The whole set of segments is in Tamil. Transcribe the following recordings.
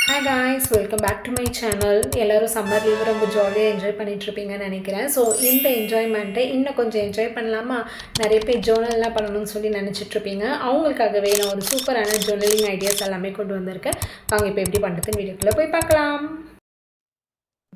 Hi guys, welcome back to my channel. எல்லாரும் சம்மர் லீவ் ரொம்ப ஜாலியாக என்ஜாய் பண்ணிட்டுருப்பீங்கன்னு நினைக்கிறேன். ஸோ இந்த என்ஜாய்மெண்ட்டை இன்னும் கொஞ்சம் என்ஜாய் பண்ணலாமா? நிறைய பேர் ஜேர்னல்லாம் பண்ணணும்னு சொல்லி நினச்சிட்ருப்பீங்க. அவங்களுக்காகவே நான் ஒரு சூப்பரான ஜேர்னலிங் ஐடியாஸ் எல்லாமே கொண்டு வந்திருக்கேன். வாங்க இப்போ எப்படி பண்ணுறதுன்னு வீடியோக்குள்ளே போய் பார்க்கலாம்.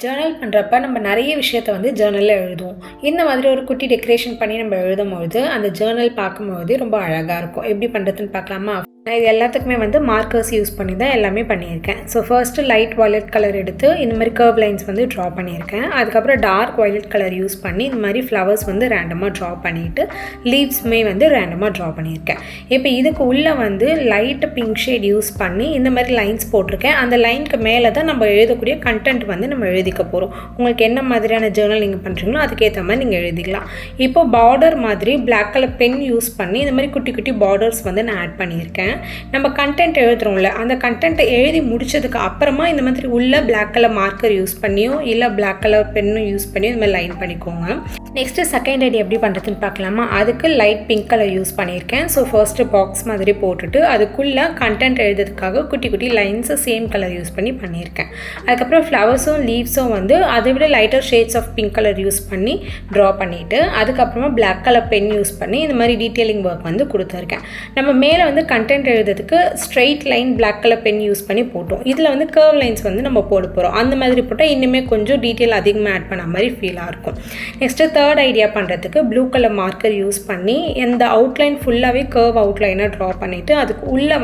ஜேர்னல் பண்ணுறப்ப நம்ம நிறைய விஷயத்த ஜேர்னலில் எழுதுவோம். இந்த மாதிரி ஒரு குட்டி டெக்கரேஷன் பண்ணி நம்ம எழுதும்போது அந்த ஜேர்னல் பார்க்கும்போது ரொம்ப அழகாக இருக்கும். எப்படி பண்ணுறதுன்னு பார்க்கலாமா? நான் இது எல்லாத்துக்குமே மார்க்கர்ஸ் யூஸ் பண்ணி தான் எல்லாமே பண்ணியிருக்கேன். So first light violet colour எடுத்து இந்த மாதிரி கர்வ் லைன்ஸ் ட்ரா பண்ணியிருக்கேன். அதுக்கப்புறம் டார்க் வயலட் கலர் யூஸ் பண்ணி இந்த மாதிரி ஃப்ளவர்ஸ் ரேண்டமாக ட்ரா பண்ணிவிட்டு லீவ்ஸுமே ரேண்டமாக ட்ரா பண்ணியிருக்கேன். இப்போ இதுக்கு உள்ளே லைட் பிங்க் ஷேட் யூஸ் பண்ணி இந்த மாதிரி லைன்ஸ் போட்டிருக்கேன். அந்த லைனுக்கு மேலே தான் நம்ம எழுதக்கூடிய கண்டென்ட் நம்ம எழுதிக்க போகிறோம். உங்களுக்கு என்ன மாதிரியான ஜேர்னல் நீங்கள் பண்ணுறீங்களோ அதுக்கேற்ற மாதிரி நீங்கள் எழுதிக்கலாம். இப்போ பார்டர் மாதிரி பிளாக் கலர் பென் யூஸ் பண்ணி இந்த மாதிரி குட்டி குட்டி பார்டர்ஸ் நான் ஆட் பண்ணியிருக்கேன். நம்ம கண்டென்ட் எழுதுறோம்ல, அந்த கண்டென்ட்டை எழுதி முடிச்சதுக்கு அப்புறமா இந்த மாதிரி உள்ள பிளாக் கலர் மார்க்கர் யூஸ் பண்ணியோ இல்லை பிளாக் கலர் பென்னும் யூஸ் பண்ணி இந்த மாதிரி லைன் பண்ணிக்கோங்க. நெக்ஸ்ட்டு செகண்ட் ஐடி எப்படி பண்ணுறதுன்னு பார்க்கலாமா? அதுக்கு லைட் பிங்க் கலர் யூஸ் பண்ணியிருக்கேன். ஸோ ஃபர்ஸ்ட்டு பாக்ஸ் மாதிரி போட்டுட்டு அதுக்குள்ளே கண்டென்ட் எழுதுறதுக்காக குட்டி குட்டி லைன்ஸை சேம் கலர் யூஸ் பண்ணி பண்ணியிருக்கேன். அதுக்கப்புறம் ஃப்ளவர்ஸும் லீவ்ஸும் அதை விட lighter shades of pink colour use பண்ணி ட்ரா பண்ணிவிட்டு அதுக்கப்புறமா பிளாக் கலர் பென் யூஸ் பண்ணி இந்த மாதிரி டீட்டெயிலிங் ஒர்க் கொடுத்துருக்கேன். நம்ம மேலே கண்டென்ட் எழுதுறதுக்கு straight line black colour pen use பண்ணி போட்டோம். இதில் கர்வ் லைன்ஸ் நம்ம போட போகிறோம். அந்த மாதிரி போட்டால் இன்னுமே கொஞ்சம் டீட்டெயில் அதிகமாக ஆட் பண்ண மாதிரி ஃபீலாக இருக்கும். நெக்ஸ்ட்டு தேர்ட் ஐடியா பண்ணுறதுக்கு ப்ளூ கலர் மார்க்கர் யூஸ் பண்ணி இந்த அவுட்லைன் ஃபுல்லாகவே கர்வ் அவுட்லைனாக ட்ரா பண்ணிவிட்டு அதுக்கு உள்ளே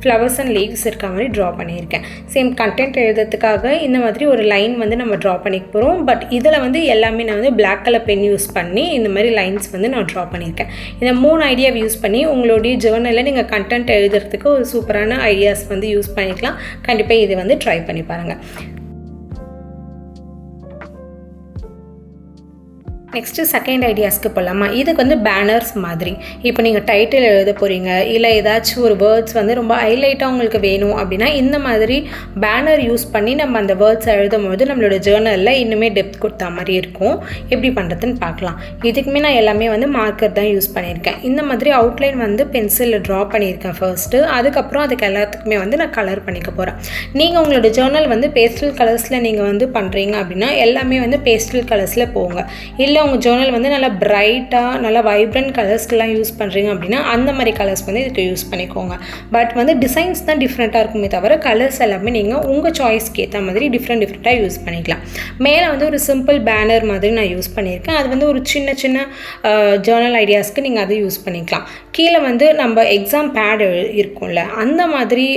ஃப்ளவர்ஸ் அண்ட் லீவ்ஸ் இருக்க மாதிரி ட்ரா பண்ணியிருக்கேன். சேம் கண்டென்ட் எழுதுறதுக்காக இந்த மாதிரி ஒரு லைன் நம்ம ட்ரா பண்ணிக்க போகிறோம். பட் இதில் எல்லாமே நான் பிளாக் கலர் பென் யூஸ் பண்ணி இந்த மாதிரி லைன்ஸ் நான் ட்ரா பண்ணியிருக்கேன். இந்த 3 ஐடியாவை யூஸ் பண்ணி உங்களுடைய ஜேர்னலில் நீங்கள் கண்டென்ட் எழுதுறதுக்கு ஒரு சூப்பரான ஐடியாஸ் யூஸ் பண்ணிக்கலாம். கண்டிப்பாக இது ட்ரை பண்ணி பாருங்கள். நெக்ஸ்ட்டு செகண்ட் ஐடியாஸ்க்கு போகலாமா? இதுக்கு பேனர்ஸ் மாதிரி இப்போ நீங்கள் டைட்டில் எழுத போகிறீங்க இல்லை ஏதாச்சும் ஒரு வேர்ட்ஸ் ரொம்ப ஹைலைட்டாக உங்களுக்கு வேணும் அப்படின்னா இந்த மாதிரி பேனர் யூஸ் பண்ணி நம்ம அந்த வேர்ட்ஸ் எழுதும்போது நம்மளோட ஜேர்னலில் இன்னுமே டெப்த் கொடுத்தா மாதிரி இருக்கும். எப்படி பண்ணுறதுன்னு பார்க்கலாம். இதுக்குமே நான் எல்லாமே மார்க்கர் தான் யூஸ் பண்ணியிருக்கேன். இந்த மாதிரி அவுட்லைன் பென்சிலில் ட்ரா பண்ணியிருக்கேன் ஃபர்ஸ்ட்டு. அதுக்கப்புறம் அதுக்கு எல்லாத்துக்குமே நான் கலர் பண்ணிக்க போகிறேன். நீங்கள் உங்களோட ஜேர்னல் பேஸ்டல் கலர்ஸில் நீங்கள் பண்ணுறீங்க அப்படின்னா எல்லாமே பேஸ்டல் கலர்ஸில் போங்க. இல்லை உங்கள் ஜேர்னல் நல்லா பிரைட்டாக நல்லா வைப்ரண்ட் கலர்ஸ்க்கெலாம் யூஸ் பண்ணுறீங்க அப்படின்னா அந்த மாதிரி கலர்ஸ் இதுக்கு யூஸ் பண்ணிக்கோங்க. பட் டிசைன்ஸ் தான் டிஃப்ரெண்ட்டாக இருக்குமே தவிர கலர்ஸ் எல்லாமே நீங்கள் உங்கள் சாய்ஸ்க்கு ஏற்ற மாதிரி டிஃப்ரெண்ட்டாக யூஸ் பண்ணிக்கலாம். மேலே ஒரு சிம்பிள் பேனர் மாதிரி நான் யூஸ் பண்ணியிருக்கேன். அது ஒரு சின்ன சின்ன ஜேர்னல் ஐடியாஸ்க்கு நீங்கள் அதை யூஸ் பண்ணிக்கலாம். கீழே நம்ம எக்ஸாம் பேட் இருக்கும்ல அந்த மாதிரி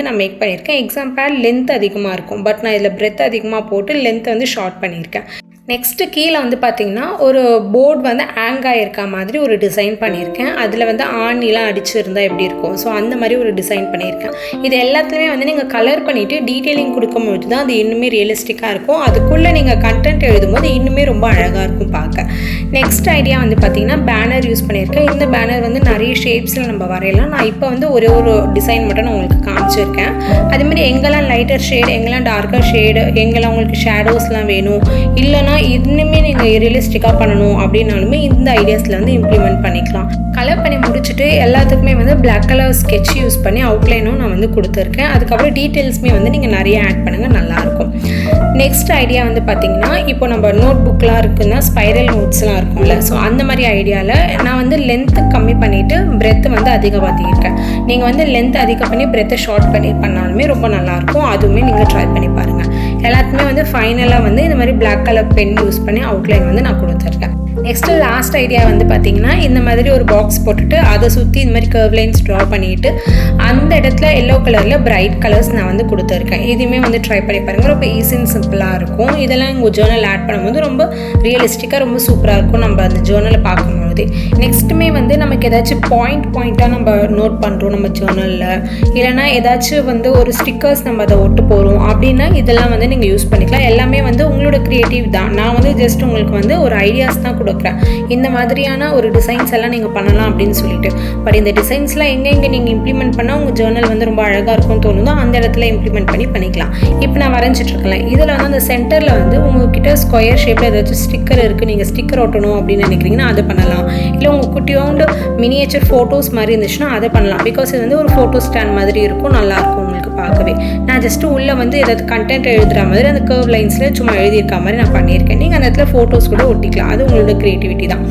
நான் மேக் பண்ணியிருக்கேன். எக்ஸாம் பேட் லென்த் அதிகமாக இருக்கும். பட் நான் இதில் பிரெத் அதிகமாக போட்டு லென்த்தை ஷார்ட் பண்ணியிருக்கேன். நெக்ஸ்ட்டு கீழே பார்த்தீங்கன்னா ஒரு போர்டு ஹேங் ஆகிருக்க மாதிரி ஒரு டிசைன் பண்ணியிருக்கேன். அதில் ஆணிலாம் அடிச்சிருந்தால் எப்படி இருக்கும், ஸோ அந்த மாதிரி ஒரு டிசைன் பண்ணியிருக்கேன். இது எல்லாத்துலேயுமே நீங்கள் கலர் பண்ணிவிட்டு டீட்டெயிலிங் கொடுக்கும்போது தான் அது இன்னுமே ரியலிஸ்டிக்காக இருக்கும். அதுக்குள்ளே நீங்கள் கண்டென்ட் எழுதும்போது இன்னுமே ரொம்ப அழகாக இருக்கும் பார்க்க. நெக்ஸ்ட் ஐடியா பார்த்தீங்கன்னா பேனர் யூஸ் பண்ணியிருக்கேன். இந்த பேனர் நிறைய ஷேப்ஸில் நம்ம வரையலாம். நான் இப்போ ஒரே ஒரு டிசைன் மட்டும் நான் உங்களுக்கு காமிச்சிருக்கேன். அதேமாதிரி எங்கெல்லாம் லைட்டர் ஷேடு எங்கெல்லாம் டார்க்கர் ஷேடு எங்கெல்லாம் உங்களுக்கு ஷேடோஸ்லாம் வேணும் இல்லைனா இன்னுமே நீங்கள் ரியலிஸ்டிக்காக பண்ணணும் அப்படின்னாலுமே இந்த ஐடியாஸில் இம்ப்ளிமெண்ட் பண்ணிக்கலாம். கலர் பண்ணி முடிச்சுட்டு எல்லாத்துக்குமே பிளாக் கலர் ஸ்கெட்ச் யூஸ் பண்ணி அவுட்லைனும் நான் கொடுத்துருக்கேன். அதுக்கப்புறம் டீட்டெயில்ஸுமே நீங்கள் நிறைய ஆட் பண்ணுங்கள், நல்லாயிருக்கும். நெக்ஸ்ட் ஐடியா பார்த்தீங்கன்னா இப்போ நம்ம நோட் புக்கெலாம் இருக்குன்னா ஸ்பைரல் நோட்ஸ்லாம் இருக்கும்ல, ஸோ அந்த மாதிரி ஐடியாவில் நான் லென்த்து கம்மி பண்ணிவிட்டு பிரெத்து அதிகப்படுத்தியிருக்கேன். நீங்கள் லென்த் அதிகம் பண்ணி பிரெத்தை ஷார்ட் பண்ணி பண்ணாலுமே ரொம்ப நல்லாயிருக்கும். அதுவுமே நீங்கள் ட்ரை பண்ணி பாருங்கள். எல்லாத்துக்குமே ஃபைனலாக இந்த மாதிரி பிளாக் கலர் பென் யூஸ் பண்ணி அவுட்லைன் நான் கொடுத்துருக்கேன். நெக்ஸ்ட்டு லாஸ்ட் ஐடியா பார்த்தீங்கன்னா இந்த மாதிரி ஒரு பாக்ஸ் போட்டுட்டு அதை சுற்றி இந்த மாதிரி கர்வ் லைன்ஸ் ட்ரா பண்ணிவிட்டு அந்த இடத்துல எல்லோ கலரில் பிரைட் கலர்ஸ் நான் கொடுத்துருக்கேன். இதுவுமே ட்ரை பண்ணி பாருங்கள். ரொம்ப ஈஸி அண்ட் சிம்பிளாக இருக்கும். இதெல்லாம் உங்கள் ஜேர்னல் ஆட் பண்ணும்போது ரொம்ப ரியலிஸ்டிக்காக ரொம்ப சூப்பராக இருக்கும் நம்ம அந்த ஜேர்னலை பார்க்கும்போது. நெக்ஸ்ட்டுமே நமக்கு ஏதாச்சும் பாயிண்ட்டாக நம்ம நோட் பண்ணுறோம் நம்ம ஜேர்னலில், இல்லைனா ஏதாச்சும் ஒரு ஸ்டிக்கர்ஸ் நம்ம அதை ஒட்டு போகிறோம் அப்படின்னா இதெல்லாம் நீங்கள் யூஸ் பண்ணிக்கலாம். எல்லாமே உங்களோட க்ரியேட்டிவ் தான். நான் ஜஸ்ட் உங்களுக்கு ஒரு ஐடியாஸ் தான் கொடுக்குறேன். இந்த மாதிரியான ஒரு டிசைன்ஸ் எல்லாம் நீங்கள் பண்ணலாம் அப்படின்னு சொல்லிட்டு. பட் இந்த டிசைன்ஸ்லாம் எங்கே நீங்கள் இம்ப்ளிமெண்ட் பண்ணால் உங்கள் ஜேர்னல் ரொம்ப அழகாக இருக்கும்னு தோணுதோ அந்த இடத்துல இம்ப்ளிமெண்ட் பண்ணிக்கலாம். இப்போ நான் வரைஞ்சிட்ருக்கலாம். இதில் அந்த சென்டரில் உங்ககிட்ட ஸ்கொயர் ஷேப்பில் ஏதாச்சும் ஸ்டிக்கர் இருக்குது, நீங்கள் ஸ்டிக்கர் ஒட்டணும் அப்படின்னு நினைக்கிறீங்கன்னா அதை பண்ணலாம். இல்லை உங்கள் குட்டியோண்டு மினியேச்சர் ஃபோட்டோஸ் மாதிரி இருந்துச்சுன்னா அதை பண்ணலாம். பிகாஸ் இது ஒரு ஃபோட்டோ ஸ்டாண்ட் மாதிரி இருக்கும், நல்லாயிருக்கும் உங்களுக்கு இருக்குது பார்க்கவே. நான் ஜஸ்ட்டு உள்ளே வந்து ஏதாவது கண்டென்ட் எழுதுகிற மாதிரி அந்த கர்வ் லைன்ஸில் சும்மா எழுதியிருக்க மாதிரி நான் பண்ணியிருக்கேன். நீங்கள் அந்த இடத்துல ஃபோட்டோஸ் கூட ஒட்டிக்கலாம், அது உங்களோட க்ரியேட்டிவிட்டி தான்.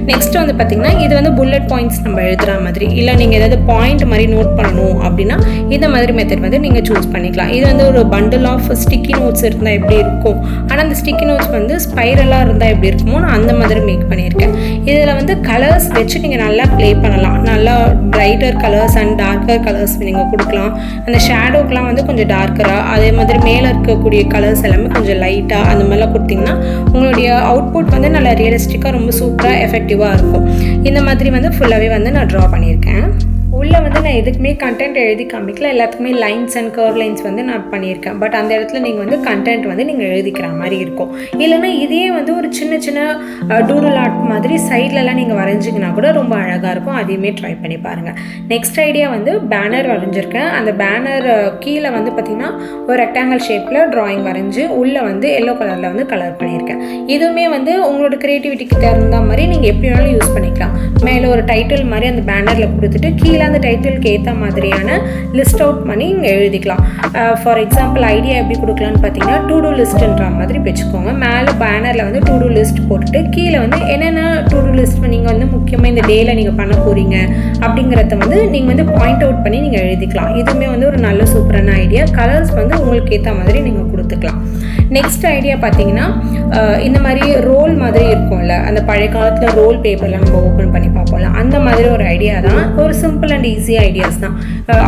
நெக்ஸ்ட் வந்து பார்த்திங்கன்னா இது வந்து புல்லட் பாயிண்ட்ஸ் நம்ம எழுதுகிற மாதிரி, இல்லை நீங்கள் ஏதாவது பாயிண்ட் மாதிரி நோட் பண்ணணும் அப்படின்னா இந்த மாதிரி மெத்தட் வந்து நீங்கள் சூஸ் பண்ணிக்கலாம். இது வந்து ஒரு பண்டில் ஆஃப் ஸ்டிக்கி நோட்ஸ் இருந்தால் எப்படி இருக்கும், ஆனால் அந்த ஸ்டிக்கி நோட்ஸ் வந்து ஸ்பைரலாக இருந்தால் எப்படி இருக்குமோ நான் அந்த மாதிரி மேக் பண்ணியிருக்கேன். இதில் வந்து கலர்ஸ் வச்சு நீங்கள் நல்லா ப்ளே பண்ணலாம். நல்லா brighter colours and darker colours நீங்கள் கொடுக்கலாம். அந்த ஷேடோக்கெலாம் வந்து கொஞ்சம் டார்க்கராக, அதே மாதிரி மேலே இருக்கக்கூடிய கலர்ஸ் எல்லாமே கொஞ்சம் லைட்டாக அந்த மாதிரிலாம் கொடுத்திங்கன்னா உங்களுடைய அவுட்புட் வந்து நல்லா ரியலிஸ்டிக்காக ரொம்ப சூப்பராக எஃபெக்டிவாக இருக்கும். இந்த மாதிரி வந்து ஃபுல்லாகவே வந்து நான் ட்ரா பண்ணியிருக்கேன். உள்ளே வந்து நான் எதுக்குமே கண்டென்ட் எழுதி காமிக்கல, எல்லாத்துக்குமே லைன்ஸ் அண்ட் கர்வ் லைன்ஸ் வந்து நான் பண்ணியிருக்கேன். பட் அந்த இடத்துல நீங்கள் வந்து கண்டென்ட் வந்து நீங்கள் எழுதிக்கிற மாதிரி இருக்கும். இல்லைன்னா இதையே வந்து ஒரு சின்ன சின்ன டூடுல் ஆர்ட் மாதிரி சைட்லலாம் நீங்கள் வரைஞ்சிங்கன்னா கூட ரொம்ப அழகாக இருக்கும். அதையுமே ட்ரை பண்ணி பாருங்கள். நெக்ஸ்ட் ஐடியா வந்து பேனர் வரைஞ்சிருக்கேன். அந்த பேனர் கீழே வந்து பார்த்திங்கன்னா ஒரு ரெக்டாங்கிள் ஷேப்பில் ட்ராயிங் வரைஞ்சி உள்ளே வந்து எல்லோ கலரில் வந்து கலர் பண்ணியிருக்கேன். இதுவுமே வந்து உங்களோட க்ரியேட்டிவிட்டிக்கு தகுந்த மாதிரி நீங்கள் எப்படி வேணாலும் யூஸ் பண்ணிக்கலாம். மேலே ஒரு டைட்டில் மாதிரி அந்த பேனரில் கொடுத்துட்டு கீழே அந்த டைட்டிலுக்கு ஏற்ற மாதிரியான லிஸ்ட் அவுட் பண்ணி இங்கே எழுதிக்கலாம். ஃபார் எக்ஸாம்பிள் ஐடியா எப்படி கொடுக்கலான்னு பார்த்தீங்கன்னா டு டூ லிஸ்ட்டுன்ற மாதிரி வச்சுக்கோங்க. மேலே பேனரில் வந்து டு டூ லிஸ்ட் போட்டுட்டு கீழே வந்து என்னென்ன டு டூ லிஸ்ட் நீங்கள் வந்து முக்கியமாக இந்த டேயில் நீங்கள் பண்ண போகிறீங்க அப்படிங்கிறத வந்து நீங்கள் வந்து பாயிண்ட் அவுட் பண்ணி நீங்கள் எழுதிக்கலாம். இதுவுமே வந்து ஒரு நல்ல சூப்பரான ஐடியா. கலர்ஸ் வந்து உங்களுக்கு ஏற்ற மாதிரி நீங்கள் கொடுத்துக்கலாம். நெக்ஸ்ட் ஐடியா பார்த்தீங்கன்னா இந்த மாதிரி ரோல் மாதிரி இருக்கும்ல, அந்த பழைய காலத்தில் ரோல் பேப்பரில் நம்ம ஓப்பன் பண்ணி பார்ப்போம்ல, அந்த மாதிரி ஒரு ஐடியா தான். ஒரு சிம்பிள் அண்ட் ஈஸி ஐடியாஸ் தான்.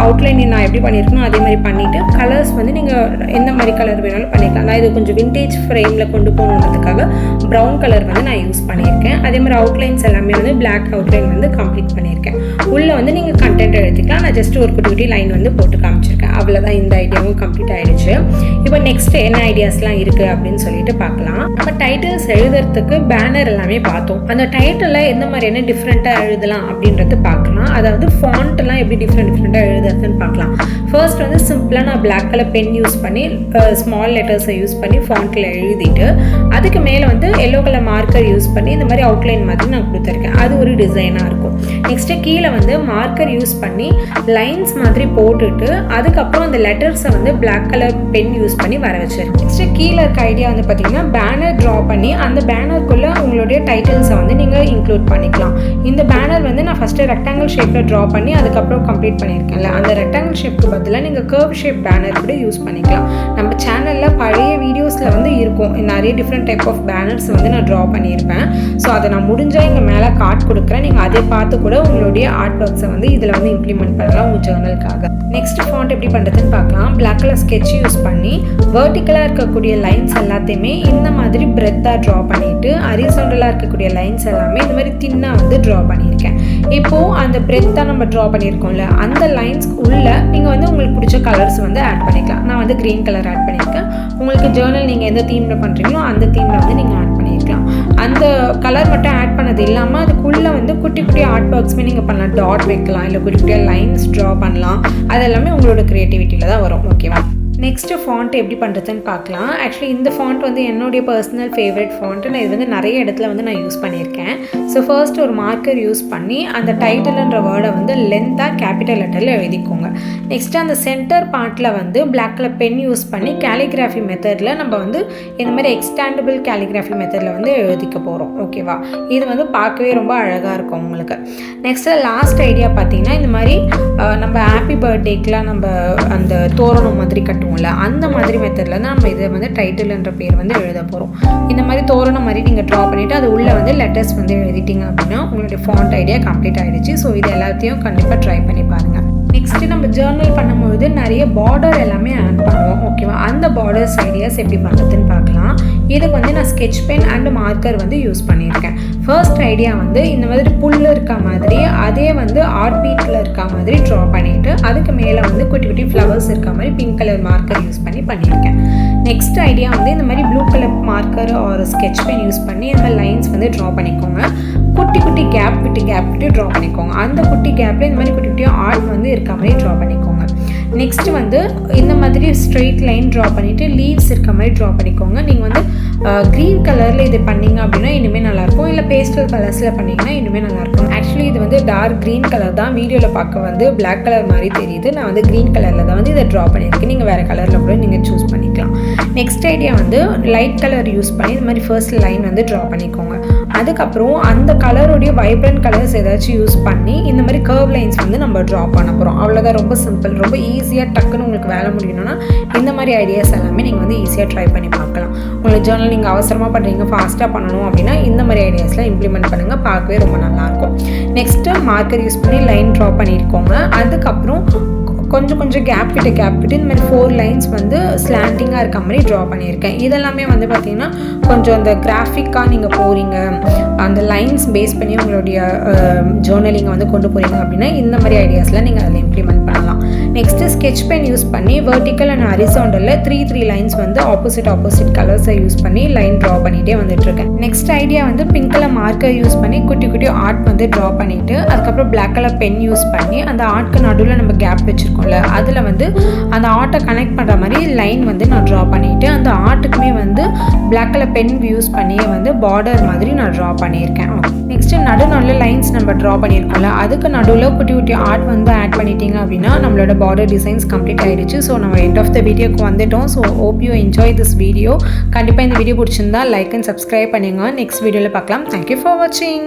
அவுட்லைன் நான் எப்படி பண்ணியிருக்கணும் அதே மாதிரி பண்ணிவிட்டு கலர்ஸ் வந்து நீங்கள் எந்த மாதிரி கலர் வேணாலும் பண்ணிக்கலாம். நான் இது கொஞ்சம் விண்டேஜ் ஃப்ரேமில் கொண்டு போகணுன்றதுக்காக ப்ரௌன் கலர் வந்து நான் யூஸ் பண்ணியிருக்கேன். அதே மாதிரி அவுட்லைன்ஸ் எல்லாமே வந்து பிளாக் அவுட்லைன் வந்து கம்ப்ளீட் பண்ணியிருக்கேன். உள்ளே வந்து நீங்கள் கண்டென்ட் எழுதிக்கலாம். நான் ஜஸ்ட் ஒரு குட்டி குட்டி லைன் வந்து போட்டு காமிச்சிருக்கேன். அவ்வளோதான், இந்த ஐடியாவும் கம்ப்ளீட் ஆகிடுச்சு. இப்போ நெக்ஸ்ட் என்ன ஐடியாஸ்லாம் இருக்குது அப்படின்னு சொல்லிட்டு பார்க்கலாம். அப்போ டைட்டில்ஸ் எழுதுறதுக்கு பேனர் எல்லாமே பார்த்தோம். அந்த டைட்டிலில் எந்த மாதிரியான டிஃப்ரெண்ட்டாக எழுதலாம் அப்படின்றது பார்க்கலாம். அதாவது ஃபாண்ட்லாம் எப்படி டிஃப்ரெண்ட்டாக எழுதுறதுன்னு பார்க்கலாம். ஃபர்ஸ்ட் வந்து சிம்பிளாக நான் பிளாக் கலர் பென் யூஸ் பண்ணி ஸ்மால் லெட்டர்ஸை யூஸ் பண்ணி ஃபாண்ட்டில் எழுதிட்டு அதுக்கு மேலே வந்து எல்லோ கலர் மார்க்கர் யூஸ் பண்ணி இந்த மாதிரி அவுட்லைன் மாதிரி நான் கொடுத்துருக்கேன். அது ஒரு டிசைனாக இருக்கும். நெக்ஸ்ட்டு கீழே வந்து மார்க்கர் யூஸ் பண்ணி லைன்ஸ் மாதிரி போட்டுட்டு அதுக்கப்புறம் அந்த லெட்டர்ஸை வந்து பிளாக் கலர் பென் யூஸ் பண்ணி வர வச்சிருக்கேன். நெக்ஸ்ட்டு கீழே இருக்க ஐடியா வந்து பார்த்தீங்கன்னா பேனர் ட்ரா பண்ணி அந்த பேனருக்குள்ளே உங்களுடைய டைட்டில்ஸை வந்து நீங்கள் இன்க்ளூட் பண்ணிக்கலாம். இந்த பேனர் வந்து நான் ஃபஸ்ட்டு ரெக்டாங்கிள் ஷேப்பில் ட்ரா பண்ணி அதுக்கப்புறம் கம்ப்ளீட் பண்ணியிருக்கேன்ல, அந்த ரெக்டாங்கிள் ஷேப்புக்கு பதிலாக நீங்கள் கர்வ் ஷேப் பேனர் கூட யூஸ் பண்ணிக்கலாம். நம்ம சேனலில் பழைய வீடியோஸில் வந்து இருக்கும் நிறைய டிஃப்ரெண்ட் டைப் ஆஃப் பேனர்ஸ் வந்து நான் ட்ரா பண்ணியிருப்பேன். ஸோ அதை நான் முடிஞ்சால் இங்கே மேலே கார்ட் கொடுக்குறேன். நீங்கள் அதை பார்த்து கூட உங்களுடைய ஆர்ட் ஒர்க்ஸை வந்து இதில் வந்து இம்ப்ளிமெண்ட் பண்ணலாம் உங்கள் ஜேர்னலுக்காக. நெக்ஸ்ட் ஃபாண்ட் எப்படி பண்ணுறதுன்னு பார்க்கலாம். பிளாக் கலர் ஸ்கெட்ச் யூஸ் பண்ணி வெர்டிக்கலாக இருக்கக்கூடிய லைன்ஸ் எல்லாத்தையுமே இந்த மாதிரி பிரெத்தாக ட்ரா பண்ணிவிட்டு ஹரிசாண்டலாக இருக்கக்கூடிய லைன்ஸ் எல்லாமே இந்த மாதிரி தின்னாக வந்து ட்ரா பண்ணியிருக்கேன். இப்போது அந்த பிரெத்தாக நம்ம ட்ரா பண்ணியிருக்கோம்ல அந்த லைன்ஸ்க்கு உள்ள நீங்கள் வந்து உங்களுக்கு பிடிச்ச கலர்ஸ் வந்து ஆட் பண்ணிக்கலாம். நான் வந்து க்ரீன் கலர் ஆட் பண்ணியிருக்கேன். உங்களுக்கு ஜேர்னல் நீங்கள் எந்த தீமில் பண்ணுறீங்களோ அந்த தீமில் வந்து நீங்கள் ஆட் பண்ணியிருக்கலாம். அந்த கலர் மட்டும் ஆட் பண்ணது இல்லாமல் அதுக்குள்ளே வந்து குட்டி குட்டி ஆர்ட் ஒர்க்ஸுமே நீங்கள் பண்ணலாம். டாட் வைக்கலாம், இல்லை குட்டி குட்டியாக லைன்ஸ் ட்ரா பண்ணலாம். அது எல்லாமே உங்களோட க்ரியேட்டிவிட்டியில் தான் வரும். ஓகேவா? நெக்ஸ்ட்டு ஃபாண்ட் எப்படி பண்ணுறதுன்னு பார்க்கலாம். ஆக்சுவலி இந்த ஃபாண்ட் வந்து என்னுடைய பர்சனல் ஃபேவரட் ஃபாண்ட்டு. நான் இது வந்து நிறைய இடத்துல வந்து நான் யூஸ் பண்ணியிருக்கேன். ஸோ ஃபர்ஸ்ட் ஒரு மார்க்கர் யூஸ் பண்ணி அந்த டைட்டில்ன்ற வேர்டை வந்து லென்த்தாக கேபிட்டல் லெட்டரில் எழுதிக்கோங்க. நெக்ஸ்ட்டு அந்த சென்டர் பார்ட்டில் வந்து பிளாக் கலர் பென் யூஸ் பண்ணி கேலிகிராஃபி மெத்தடில் நம்ம வந்து இந்த மாதிரி எக்ஸ்டாண்டபிள் கேலிகிராஃபி மெத்தடில் வந்து எழுதிக்க போகிறோம். ஓகேவா? இது வந்து பார்க்கவே ரொம்ப அழகாக இருக்கும் உங்களுக்கு. நெக்ஸ்ட்டு லாஸ்ட் ஐடியா பார்த்தீங்கன்னா இந்த மாதிரி நம்ம ஹாப்பி பர்த்டேக்கெலாம் நம்ம அந்த தோரணம் மாதிரி கட்டுவோம், அந்த மாதிரி மெத்தடில் தான் நம்ம இதை வந்து டைட்டில்ன்ற பேர் வந்து எழுத போகிறோம். இந்த மாதிரி தோரணம் மாதிரி நீங்கள் ட்ரா பண்ணிவிட்டு அது உள்ளே வந்து லெட்டர்ஸ் வந்து எழுதிட்டிங்க அப்படின்னா உங்களுடைய ஃபாண்ட் ஐடியா கம்ப்ளீட் ஆகிடுச்சு. ஸோ இது எல்லாத்தையும் கண்டிப்பாக ட்ரை பண்ணி பாருங்கள். நெக்ஸ்ட்டு நம்ம ஜேர்னல் பண்ணும்போது நிறைய பார்டர் எல்லாமே ஆட் பண்ணுவோம். ஓகேவா? அந்த பார்டர்ஸ் ஐடியாஸ் எப்படி பண்ணுறதுன்னு பார்க்கலாம். இதுக்கு வந்து நான் ஸ்கெட்ச் பென் அண்ட் மார்க்கர் வந்து யூஸ் பண்ணியிருக்கேன். ஃபர்ஸ்ட் ஐடியா வந்து இந்த மாதிரி புல் இருக்க மாதிரி அதே வந்து ஆர்ட் பீட்டில் இருக்க மாதிரி ட்ரா பண்ணிவிட்டு அதுக்கு மேலே வந்து குட்டி குட்டி ஃப்ளவர்ஸ் இருக்க மாதிரி பிங்க் கலர் மார்க்கர் யூஸ் பண்ணியிருக்கேன். நெக்ஸ்ட் ஐடியா வந்து இந்த மாதிரி ப்ளூ கலர் மார்க்கர் ஒரு ஸ்கெட்ச் பென் யூஸ் பண்ணி இந்த மாதிரி லைன்ஸ் வந்து ட்ரா பண்ணிக்கோங்க. குட்டி குட்டி கேப் விட்டு ட்ரா பண்ணிக்கோங்க. அந்த குட்டி கேப்பில் இந்த மாதிரி குட்டி குட்டியாக ஆர்ட் வந்து இருக்க மாதிரி ட்ரா பண்ணிக்கோங்க. நெக்ஸ்ட் வந்து இந்த மாதிரி ஸ்ட்ரெயிட் லைன் ட்ரா பண்ணிவிட்டு லீவ்ஸ் இருக்க மாதிரி ட்ரா பண்ணிக்கோங்க. நீங்கள் வந்து க்ரீன் கலரில் இது பண்ணிங்க அப்படின்னா இனிமேல் நல்லாயிருக்கும், இல்லை பேஸ்டல் கலர்ஸில் பண்ணிங்கன்னா இனிமேல் நல்லாயிருக்கும். ஆக்சுவலி இது வந்து டார்க் க்ரீன் கலர் தான், வீடியோவில் பார்க்க வந்து பிளாக் கலர் மாதிரி தெரியுது. நான் வந்து க்ரீன் கலரில் தான் வந்து இதை ட்ரா பண்ணியிருக்கேன். நீங்கள் வேறு கலரில் கூட நீங்கள் சூஸ் பண்ணிக்கலாம். நெக்ஸ்ட் ஐடியா வந்து லைட் கலர் யூஸ் பண்ணி இந்த மாதிரி ஃபர்ஸ்ட் லைன் வந்து ட்ரா பண்ணிக்கோங்க. அதுக்கப்புறம் அந்த கலருடைய வைப்ரண்ட் கலர்ஸ் ஏதாச்சும் யூஸ் பண்ணி இந்த மாதிரி கர்வ் லைன்ஸ் வந்து நம்ம ட்ரா பண்ண போகிறோம். அவ்வளோதான், ரொம்ப சிம்பிள். ரொம்ப ஈஸியாக டக்குன்னு உங்களுக்கு வேலை முடியணும்னா இந்த மாதிரி ஐடியாஸ் எல்லாமே நீங்கள் வந்து ஈஸியாக ட்ரை பண்ணி பார்க்கலாம். உங்களுக்கு ஜேர்னல் நீங்கள் அவசரமாக பண்ணுறீங்க, ஃபாஸ்ட்டாக பண்ணணும் அப்படின்னா இந்த மாதிரி ஐடியாஸ்லாம் இம்ப்ளிமெண்ட் பண்ணுங்கள், பார்க்கவே ரொம்ப நல்லாயிருக்கும். நெக்ஸ்ட்டு மார்க்கர் யூஸ் பண்ணி லைன் ட்ரா பண்ணியிருக்கோங்க. அதுக்கப்புறம் கொஞ்சம் கேப் விட்டு இந்த மாதிரி 4 லைன்ஸ் வந்து ஸ்லாண்டிங்காக இருக்க மாதிரி ட்ரா பண்ணியிருக்கேன். இதெல்லாமே வந்து பார்த்திங்கன்னா கொஞ்சம் அந்த கிராஃபிக்காக நீங்கள் போகிறீங்க, அந்த லைன்ஸ் பேஸ் பண்ணி உங்களுடைய ஜேர்னலிங்கை வந்து கொண்டு போகிறீங்க அப்படின்னா இந்த மாதிரி ஐடியாஸ்லாம் நீங்கள் அதில் இம்ப்ளிமெண்ட் பண்ணலாம். நெக்ஸ்ட்டு ஸ்கெட்ச் பென் யூஸ் பண்ணி வெர்டிக்கல் அண்ட் ஹரிசாண்டலில் 3 லைன்ஸ் வந்து ஆப்போசிட் கலர்ஸை யூஸ் பண்ணி லைன் ட்ரா பண்ணிகிட்டே வந்துட்டுருக்கேன். நெக்ஸ்ட் ஐடியா வந்து பிங்க் கலர் மார்க்கர் யூஸ் பண்ணி குட்டி ஆர்ட் வந்து ட்ரா பண்ணிவிட்டு அதுக்கப்புறம் பிளாக் கலர் பென் யூஸ் பண்ணி அந்த ஆர்ட்க்கு நடுவில் நம்ம கேப் வச்சுருக்கோம்ல அதில் வந்து அந்த ஆர்ட்டை கனெக்ட் பண்ணுற மாதிரி லைன் வந்து நான் ட்ரா பண்ணிவிட்டு அந்த ஆர்ட்டுக்குமே வந்து பிளாக் கலர் பென் யூஸ் பண்ணியே வந்து பார்டர் மாதிரி நான் ட்ரா பண்ணியிருக்கேன். நெக்ஸ்ட்டு நடுவில் லைன்ஸ் நம்ம ட்ரா பண்ணியிருக்கோம்ல அதுக்கு நடுவில் குட்டி ஆர்ட் வந்து ஆட் பண்ணிட்டீங்க அப்படின்னா நம்மளோட பார்டர் டிசைன்ஸ் கம்ப்ளீட் ஆகிடுச்சு. ஸோ நம்ம எண்ட் ஆஃப் த வீடியோக்கு வந்துட்டோம். So hope you enjoy this video. கண்டிப்பாக இந்த வீடியோ பிடிச்சிருந்தா லைக் அண்ட் சப்ஸ்கிரைப் பண்ணுங்க. நெக்ஸ்ட் வீடியோவில் பார்க்கலாம். தேங்க்யூ ஃபார் வாட்சிங்.